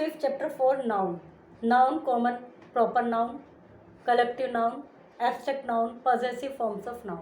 5th chapter for noun. Noun, common, proper noun, collective noun, abstract noun, possessive forms of noun.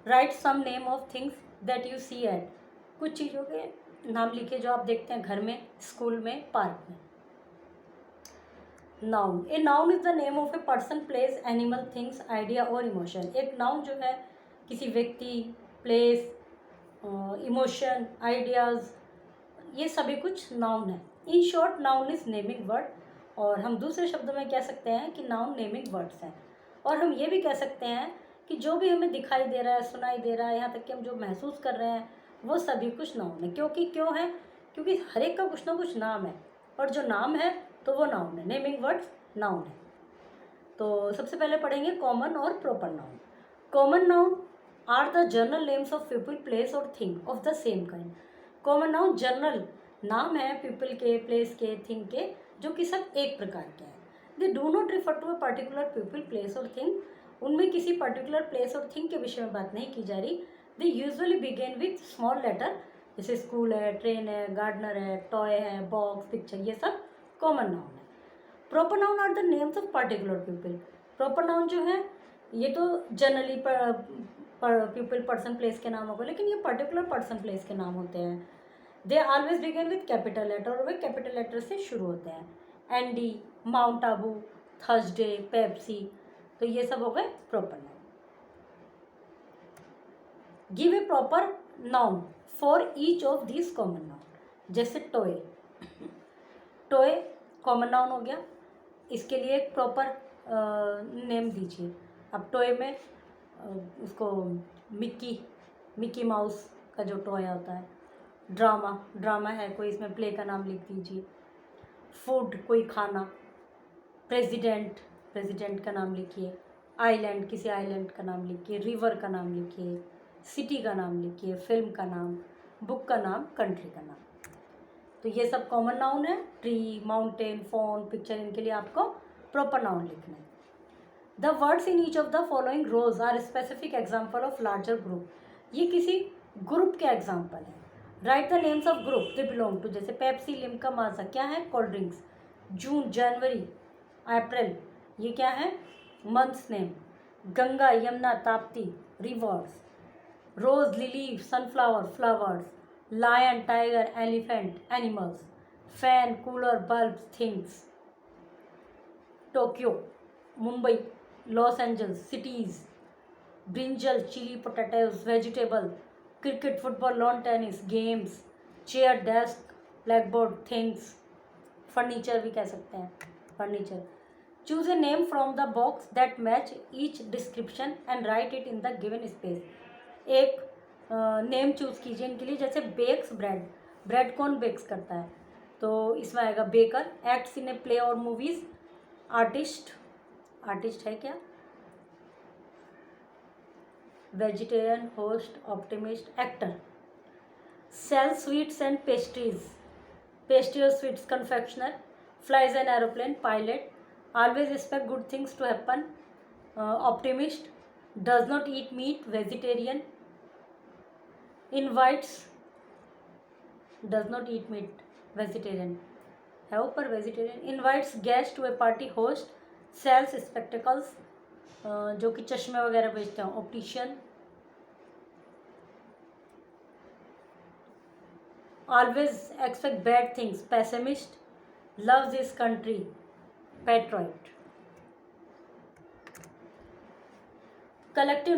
Write some name of things that you see at. कुछ चीज़ों के नाम लिखे जो आप देखते हैं घर में, स्कूल में, पार्क में. Noun. A noun is the name of a person, place, animal, things, idea और इमोशन. एक नाउन जो है किसी व्यक्ति, प्लेस, इमोशन, आइडियाज़, ये सभी कुछ नाउन है. In short noun is naming word. और हम दूसरे शब्दों में कह सकते हैं कि नाउन नेमिंग वर्ड्स हैं. और हम ये भी कह सकते हैं कि जो भी हमें दिखाई दे रहा है, सुनाई दे रहा है, यहाँ तक कि हम जो महसूस कर रहे हैं वो सभी कुछ नाउन है. क्यों है? क्योंकि हर एक का कुछ ना कुछ नाम है, और जो नाम है तो वो नाउन है. नेमिंग वर्ड्स नाउन है. तो सबसे पहले पढ़ेंगे कॉमन और proper noun. Common noun are the general names of people, place और thing of the same kind. Common noun general नाम है पीपल के, प्लेस के, थिंग के, जो कि सब एक प्रकार के हैं. They do not refer to a particular people, place और थिंग. उनमें किसी पर्टिकुलर प्लेस और थिंग के विषय में बात नहीं की जा रही. They usually begin with small letter, जैसे स्कूल है, ट्रेन है, गार्डनर है, टॉय है, बॉक्स, पिक्चर, ये सब कॉमन नाउन है. Proper noun are the names of particular people. Proper noun जो है ये तो जनरली पीपल, पर्सन, प्लेस के नाम होगा, लेकिन ये पर्टिकुलर पर्सन, प्लेस के नाम होते हैं. They always begin with capital letter, और वे कैपिटल लेटर से शुरू होते हैं. Andy, Mount Abu, Thursday, Pepsi, तो ये सब हो गए proper noun. Give a proper noun for each of this common noun. जैसे टॉय. टॉय कॉमन नाउन हो गया, इसके लिए एक प्रॉपर नेम दीजिए. अब टॉय में उसको मिक्की माउस का जो टॉय होता है. ड्रामा है कोई, इसमें प्ले का नाम लिख दीजिए. फूड कोई खाना. प्रेसिडेंट का नाम लिखिए. आइलैंड किसी आइलैंड का नाम लिखिए. रिवर का नाम लिखिए. सिटी का नाम लिखिए. फिल्म का नाम, बुक का नाम, कंट्री का नाम. तो ये सब कॉमन नाउन है. ट्री, माउंटेन, फोन, पिक्चर, इनके लिए आपको प्रॉपर नाउन लिखना है. The words in each of the following rows are specific example of larger group. ये किसी ग्रुप के एग्जाम्पल है. Write the names of group they belong to. जैसे पेप्सी, लिम्का, माजा क्या है? Cold drinks. जून, जनवरी, अप्रैल, ये क्या है? Months name. Ganga, Yamuna, Tapti, rivers. Rose, lily, sunflower, flowers. Lion, tiger, elephant, animals. Fan, cooler, bulb, things. Tokyo, Mumbai, Los Angeles, cities. Brinjal, chilli potatoes, vegetable. Cricket, football, lawn tennis, games. Chair, desk, blackboard, things. Furniture भी कह सकते हैं, furniture. Choose a name from the box that match each description and write it in the given space. एक name choose कीजिए इनके लिए. जैसे bakes, bread कौन बेक्स करता है? तो इसमें आएगा baker. Acts in a play और मूवीज़. आर्टिस्ट है क्या? Vegetarian, host, optimist, actor. Sell sweets and pastry और sweets, confectioner. Flies an aeroplane, pilot. Always expect good things to happen, optimist. Does not eat meat, vegetarian. Invites, does not eat meat, vegetarian है ऊपर, vegetarian. Invites guest to a party, host. Sells spectacles, जो कि चश्मे वगैरह बेचते हैं, optician. Always expect bad things, pessimist. Loves this country, patriot. Collective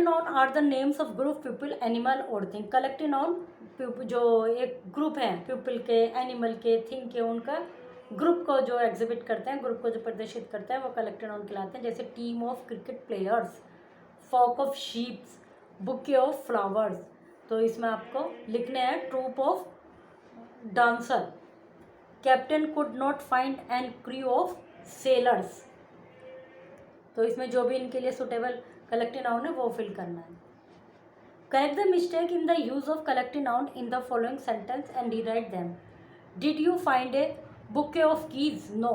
noun are the names of group, people, animal और thing. Collective noun जो एक group है, पीपल के, एनिमल के, थिंग के, उनका ग्रुप को जो एग्जिबिट करते हैं, ग्रुप को जो प्रदर्शित करते हैं, वो कलेक्टिव नाउन कहलाते हैं. जैसे team of cricket players, flock of sheeps, bouquet of flowers. तो इसमें आपको लिखने हैं troupe of dancer. Captain could not find an crew of sailors. तो इसमें जो भी इनके लिए सुटेबल कलेक्टिव नाउन है वो फिल करना है. Correct the mistake in the use of collective noun in the following sentence and rewrite them. Did you find a bouquet of keys? No,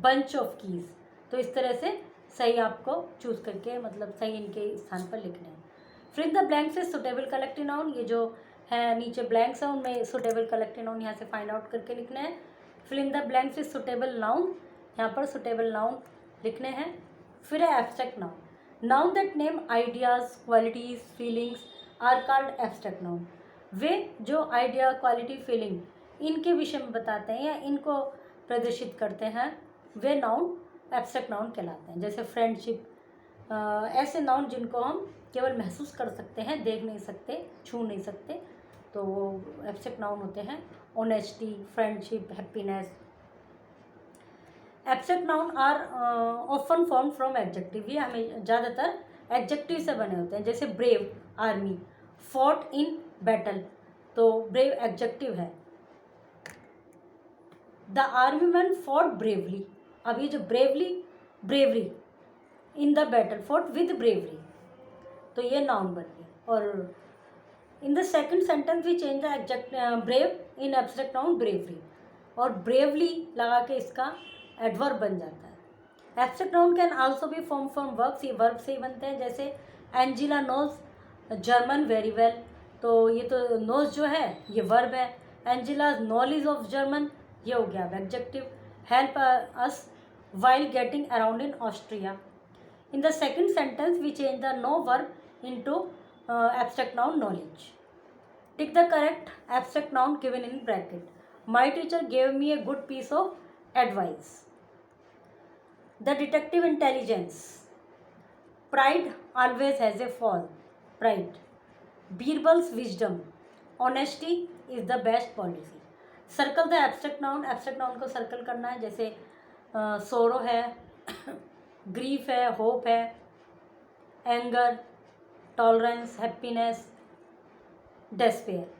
bunch of keys. तो इस तरह से सही आपको चूज करके, मतलब सही इनके स्थान पर लिखने हैं. Fill the blanks with suitable collective noun. ये जो है नीचे ब्लैंक्स है, उनमें सुटेबल कलेक्टिव नाउन यहाँ से फाइंड आउट करके लिखना है. Fill in the blanks with suitable noun, यहाँ पर सुटेबल नाउन लिखने हैं। फिर है abstract noun. Noun that name ideas, qualities, feelings are called abstract noun. वे जो आइडिया, क्वालिटी, फीलिंग इनके विषय में बताते हैं या इनको प्रदर्शित करते हैं, वे नाउन एब्स्ट्रैक्ट नाउन कहलाते हैं। जैसे फ्रेंडशिप, ऐसे नाउन जिनको हम केवल महसूस कर सकते हैं, देख नहीं सकते, छू नहीं सकते, तो वो एब्स्ट्रैक्ट नाउन होते हैं। Honesty, friendship, happiness. Abstract noun are often form from adjective, ये हमें ज़्यादातर एडजेक्टिव से बने होते हैं। जैसे brave, army, fought in battle, तो ब्रेव एडजेक्टिव है। The army man fought bravely, अब ये जो bravery in the battle, fought with bravery, तो ये नाउन बन गया। और in the second sentence we change the adjective brave in abstract noun bravery, और ब्रेवली लगा के इसका एडवर्ब बन जाता है। Abstract noun can also be form from verbs, ये वर्ब से ही बनते हैं। जैसे Angela knows German very well, तो ये तो नोज जो है ये वर्ब है। एंजिलाज नॉलेज ऑफ जर्मन, ये हो गया adjective. Help us while getting around in Austria. In the second sentence, we change the no verb into abstract noun knowledge. Tick the correct abstract noun given in bracket. My teacher gave me a good piece of advice. The detective intelligence. Pride always has a fall. Pride. Birbal's wisdom. Honesty is the best policy. Circle the abstract noun. Abstract noun को circle करना है। जैसे sorrow है, grief है, hope है, anger, tolerance, happiness, despair.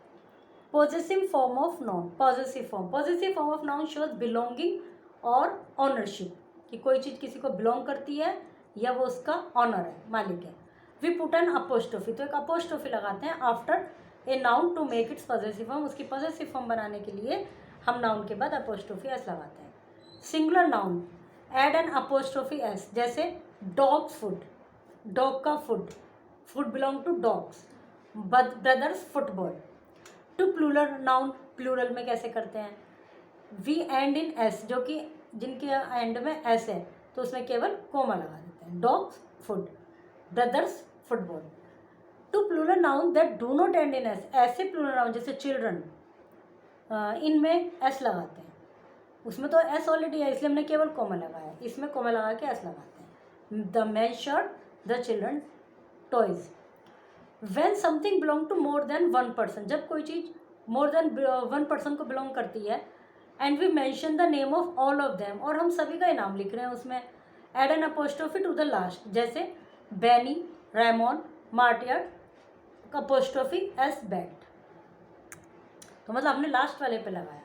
Possessive form of noun, possessive form of noun shows belonging और ownership, कि कोई चीज़ किसी को बिलोंग करती है या वो उसका ऑनर है, मालिक है। वी पुट एन अपोस्ट्रोफी, तो एक अपोस्ट्रोफी लगाते हैं after a noun to make its possessive form, उसकी पॉजेसिव फॉर्म बनाने के लिए हम नाउन के बाद अपोस्ट्रोफी एस लगाते हैं। Singular noun add an apostrophe S, जैसे डॉग्स फूड, डॉग का food, food belong to dogs. Brother's football. To plural noun, plural में कैसे करते हैं, वी एंड इन एस, जो कि जिनके एंड में एस है तो उसमें केवल कोमा लगा देते हैं। Dog's food, brother's football. To plural noun that do not end in S, ऐसे प्लूरल नाउन जैसे चिल्ड्रन, इनमें एस लगाते हैं, उसमें तो एस ऑलरेडी है इसलिए हमने केवल कोमा लगाया, इसमें कोमा लगा के एस लगाते हैं। The man shirt, the children toys. When something belong to more than one person, जब कोई चीज़ मोर देन वन पर्सन को बिलोंग करती है, and we mention the name of all of them, और हम सभी का ही नाम लिख रहे हैं उसमें, add an apostrophe to the last, जैसे बेनी, रेमोन, मार्टियर, अपोस्ट्रोफी एस बैट, तो मतलब हमने लास्ट वाले पे लगाया।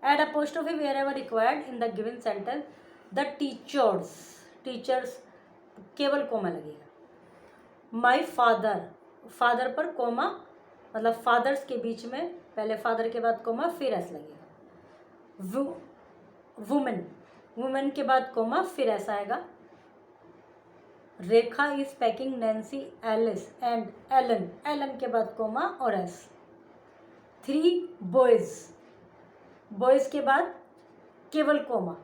Add apostrophe wherever required in the given sentence. The teachers, teachers केवल कोमा लगेगा। My father, father पर कोमा, मतलब fathers के बीच में पहले father के बाद कोमा फिर एस लगेगा। Woman, woman के बाद कोमा फिर एस आएगा। रेखा is packing Nancy, Alice and Ellen, Ellen के बाद कोमा और एस। 3 boys, बॉयज़ के बाद केवल comma.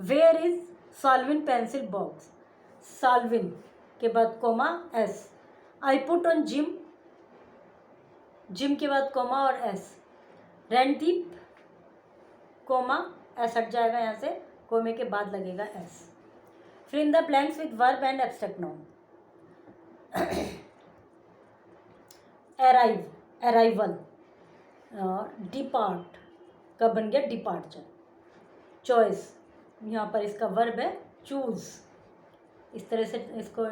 Where is Salvin pencil box, Salvin के बाद comma s. I put on Jim, Jim के बाद कोमा और एस। रणदीप, कोमा, एस हट जाएगा यहाँ से, कोमे के बाद लगेगा एस। फिर इन the blanks with verb and abstract noun. Arrive, arrival, depart का बन गया डिपार्चर। चॉइस, यहाँ पर इसका वर्ब है चूज, इस तरह से इसको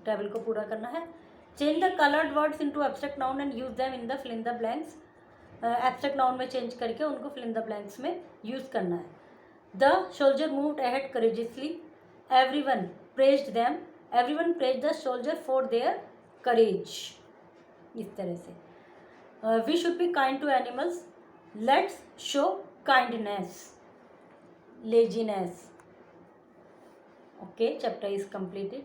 टेबल को पूरा करना है। Change the coloured words into abstract noun and use them in the fill in the blanks, abstract noun में चेंज करके उनको फिल इन द ब्लैंक्स में यूज़ करना है। The soldier moved ahead courageously, everyone praised them, everyone praised the soldier for their courage, इस तरह से। We should be kind to animals, let's show kindness, laziness. Okay, chapter is completed.